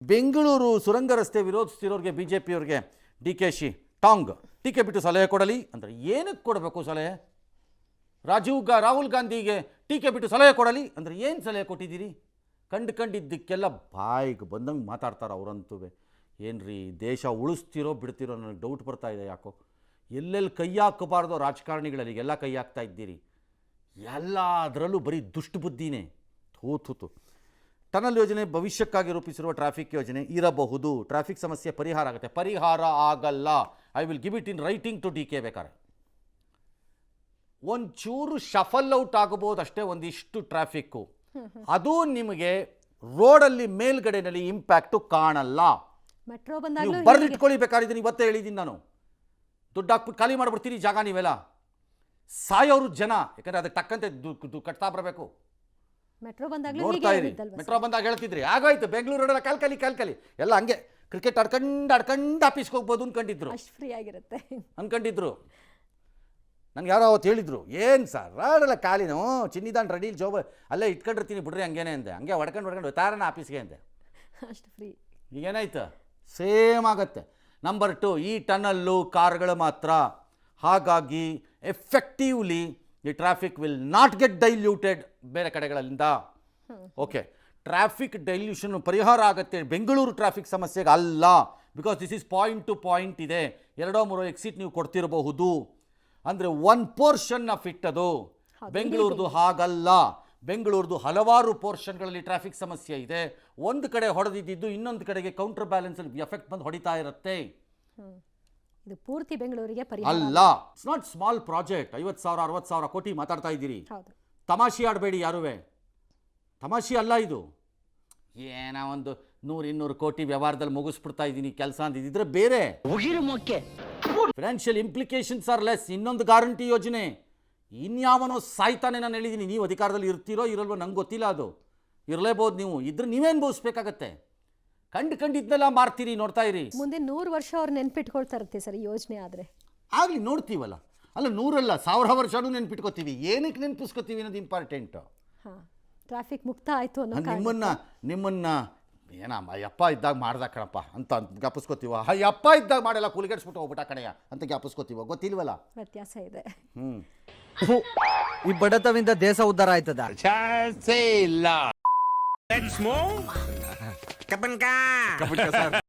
ಬೆಂಗಳೂರು ಸುರಂಗ ರಸ್ತೆ ವಿರೋಧಿಸ್ತಿರೋರಿಗೆ ಬಿಜೆಪಿಯವರಿಗೆ ಡಿ.ಕೆ.ಶಿ ಟಾಂಗ್ ಟೀಕೆ ಬಿಟ್ಟು ಸಲಹೆ ಕೊಡಲಿ ಅಂದರೆ ಏನಕ್ಕೆ ಕೊಡಬೇಕು ಸಲಹೆ? ರಾಹುಲ್ ಗಾಂಧಿಗೆ ಟೀಕೆ ಬಿಟ್ಟು ಸಲಹೆ ಕೊಡಲಿ ಅಂದರೆ ಏನು ಸಲಹೆ ಕೊಟ್ಟಿದ್ದೀರಿ? ಕಂಡಿದ್ದಕ್ಕೆಲ್ಲ ಬಾಯಿಗೆ ಬಂದಂಗೆ ಮಾತಾಡ್ತಾರೆ ಅವರಂತೂ. ಏನ್ರಿ ದೇಶ ಉಳಿಸ್ತಿರೋ ಬಿಡ್ತಿರೋ ನನಗೆ ಡೌಟ್ ಬರ್ತಾ ಇದೆ. ಯಾಕೋ ಎಲ್ಲೆಲ್ಲಿ ಕೈ ಹಾಕಬಾರ್ದೋ ರಾಜಕಾರಣಿಗಳಲ್ಲಿ ಎಲ್ಲ ಕೈ ಹಾಕ್ತಾ ಇದ್ದೀರಿ. ಎಲ್ಲ ಅದರಲ್ಲೂ ಬರೀ ದುಷ್ಟ ಬುದ್ಧಿನೇ. ಥೂ. ಟನಲ್ ಯೋಜನೆ ಭವಿಷ್ಯಕ್ಕಾಗಿ ರೂಪಿಸಿರುವ ಟ್ರಾಫಿಕ್ ಯೋಜನೆ ಇರಬಹುದು. ಟ್ರಾಫಿಕ್ ಸಮಸ್ಯೆ ಪರಿಹಾರ ಆಗುತ್ತೆ. ಪರಿಹಾರ ಆಗಲ್ಲ. I will give it in writing to DK. ಬೇಕಾರೆ ಒಂಚೂರು ಶಫಲ್ ಔಟ್ ಆಗಬಹುದು ಅಷ್ಟೇ, ಒಂದಿಷ್ಟು ಟ್ರಾಫಿಕ್ಕು. ಅದು ನಿಮಗೆ ರೋಡಲ್ಲಿ ಮೇಲ್ಗಡೆನಲ್ಲಿ ಇಂಪ್ಯಾಕ್ಟು ಕಾಣಲ್ಲ. ಮೆಟ್ರೋ ಬಂದಾಗ ಬರೆದಿಟ್ಕೊಳ್ಳಿ ಬೇಕಾದ್ರೆ. ಇವತ್ತೇ ಹೇಳಿದ್ದೀನಿ ನಾನು. ದುಡ್ಡು ಹಾಕ್ಬಿಟ್ಟು ಖಾಲಿ ಮಾಡಿಬಿಡ್ತೀರಿ ಜಾಗ ನೀವೆಲ್ಲ. ಸಾಯೋರು ಜನ, ಯಾಕಂದರೆ ಅದಕ್ಕೆ ತಕ್ಕಂತೆ ಕಟ್ತಾ ಬರಬೇಕು. ಮೆಟ್ರೋ ಬಂದಾಗ ನೋಡ್ತಾ ಇರಿ. ಮೆಟ್ರೋ ಬಂದಾಗ ಹೇಳ್ತಿದ್ರಿ ಆಗೋಯ್ತು ಬೆಂಗಳೂರು ರೋಡೆಲ್ಲ ಕಲ್ಕಲಿ ಎಲ್ಲ ಹಂಗೆ ಕ್ರಿಕೆಟ್ ಆಡ್ಕೊಂಡು ಆಫೀಸ್ಗೆ ಹೋಗ್ಬೋದು ಅನ್ಕೊಂಡಿದ್ರು. ಅಷ್ಟು ಫ್ರೀ ಆಗಿರುತ್ತೆ ಅನ್ಕೊಂಡಿದ್ರು. ನನಗೆ ಯಾರೋ ಅವತ್ತು ಹೇಳಿದ್ರು, ಏನು ಸರ್ ರೋಡೆಲ್ಲ ಖಾಲಿನೋ ಚಿನ್ನಿದಾನ್ ರೆಡಿ ಜೋಬ ಅಲ್ಲೇ ಇಟ್ಕೊಂಡಿರ್ತೀನಿ ಬಿಡ್ರಿ ಹಂಗೇನೆ ಅಂದೆ. ಹಂಗೆ ಹೊಡ್ಕೊಂಡು ತಾರಣ ಆಫೀಸ್ಗೆ ಅಂದೆ. ಅಷ್ಟು ಫ್ರೀ. ಈಗೇನಾಯ್ತು? ಸೇಮ್ ಆಗತ್ತೆ. ನಂಬರ್ 2, ಈ ಟನಲ್ಲು ಕಾರ್ಗಳು ಮಾತ್ರ. ಹಾಗಾಗಿ effectively the traffic will not get diluted ಬೇರೆ ಕಡೆಗಳಿಂದ. ಓಕೆ, ಟ್ರಾಫಿಕ್ ಡೈಲ್ಯೂಷನ್ ಪರಿಹಾರ ಆಗುತ್ತೆ ಬೆಂಗಳೂರು ಟ್ರಾಫಿಕ್ ಸಮಸ್ಯೆಗೆ ಅಲ್ಲ. Because this is point to point ಇದೆ. 2-3 ಎಕ್ಸಿಟ್ ನೀವು ಕೊಡ್ತಿರಬಹುದು. ಅಂದರೆ 1 ಪೋರ್ಷನ್ ಆಫ್ ಇಟ್ ಅದು. ಬೆಂಗಳೂರದು ಹಾಗಲ್ಲ. ಬೆಂಗಳೂರದು ಹಲವಾರು ಪೋರ್ಷನ್ಗಳಲ್ಲಿ ಟ್ರಾಫಿಕ್ ಸಮಸ್ಯೆ ಇದೆ. ಒಂದು ಕಡೆ ಹೊಡೆದಿದ್ದು ಇನ್ನೊಂದು ಕಡೆಗೆ ಕೌಂಟರ್ ಬ್ಯಾಲೆನ್ಸಲ್ಲಿ ಎಫೆಕ್ಟ್ ಬಂದು ಹೊಡಿತಾ ಇರುತ್ತೆ. ಇದು ಪೂರ್ತಿ ಬೆಂಗಳೂರಿಗೆ ಪರಿಹಾರ ಅಲ್ಲ. It's not small project. 50,000 60,000 ಕೋಟಿ ಮಾತಾಡ್ತಾ ಇದ್ದೀರಿ. ತಮಾಷೆ ಆಡಬೇಡಿ ಯಾರುವೆ. ತಮಾಷೆ ಅಲ್ಲ ಇದು. ಏನೋ ಒಂದು 100-200 ಕೋಟಿ ವ್ಯವಹಾರದಲ್ಲಿ ಮುಗಿಸ್ಬಿಡ್ತಾ ಇದ್ದೀನಿ ಕೆಲಸ ಅಂದಿದ್ರೆ ಬೇರೆ. Financial implications are less. ಇನ್ನೊಂದು ಗ್ಯಾರಂಟಿ ಯೋಜನೆ ಇನ್ಯಾವನೋ ಸಾಯ್ತಾನೆ. ನಾನು ಹೇಳಿದ್ದೀನಿ, ನೀವು ಅಧಿಕಾರದಲ್ಲಿ ಇರ್ತೀರೋ ಇರಲ್ವೋ ನಂಗೆ ಗೊತ್ತಿಲ್ಲ. ಅದು ಇರಲೇಬಹುದು. ನೀವು ಇದ್ರೆ ನೀವೇನು ಬೋಸ್ಬೇಕಾಗತ್ತೆ? ಕಂಡಿದ್ದೆಲ್ಲ ಮಾರ್ತೀರಿ. ನೋಡ್ತಾ ಇರಿ. ಮುಂದೆ 100 ವರ್ಷ ಅವ್ರು ನೆನ್ಪಿಟ್ಕೊಳ್ತಾ ಇರುತ್ತೆ ಸರ್ ಯೋಜನೆ ಆದರೆ. ಆಗಲಿ ನೋಡ್ತೀವಲ್ಲ. ಅಲ್ಲ 100 ಅಲ್ಲ 1000 ವರ್ಷನೂ ನೆನ್ಪಿಟ್ಕೋತೀವಿ. ಏನಕ್ಕೆ ನೆನ್ಪಿಸ್ಕೋತೀವಿ ಅನ್ನೋದು ಇಂಪಾರ್ಟೆಂಟು. ಟ್ರಾಫಿಕ್ ಮುಕ್ತ ಆಯಿತು ಅನ್ನೋ ನಿಮ್ಮನ್ನ ಏನಮ್ಮ ಯಪ್ಪ ಇದ್ದಾಗ ಮಾಡ್ದ ಕಣಪ್ಪ ಅಂತ ಜ್ಞಾಪಿಸ್ಕೋತೀವ. ಯಪ್ಪ ಇದ್ದಾಗ ಮಾಡಲ್ಲ ಕೂಲಿಗೆಡ್ಸ್ಬಿಟ್ಟು ಹೋಗ್ಬಿಟ್ಟ ಕಣೆಯ ಅಂತ ಜ್ಞಾಪಿಸ್ಕೋತೀವ. ಗೊತ್ತಿಲ್ವಲ್ಲ, ವ್ಯತ್ಯಾಸ ಇದೆ. ಈ ಬಡತವಿಂದ ದೇಶ ಉದ್ಧಾರ ಆಯ್ತದ? ಚಾನ್ಸೇ ಇಲ್ಲ.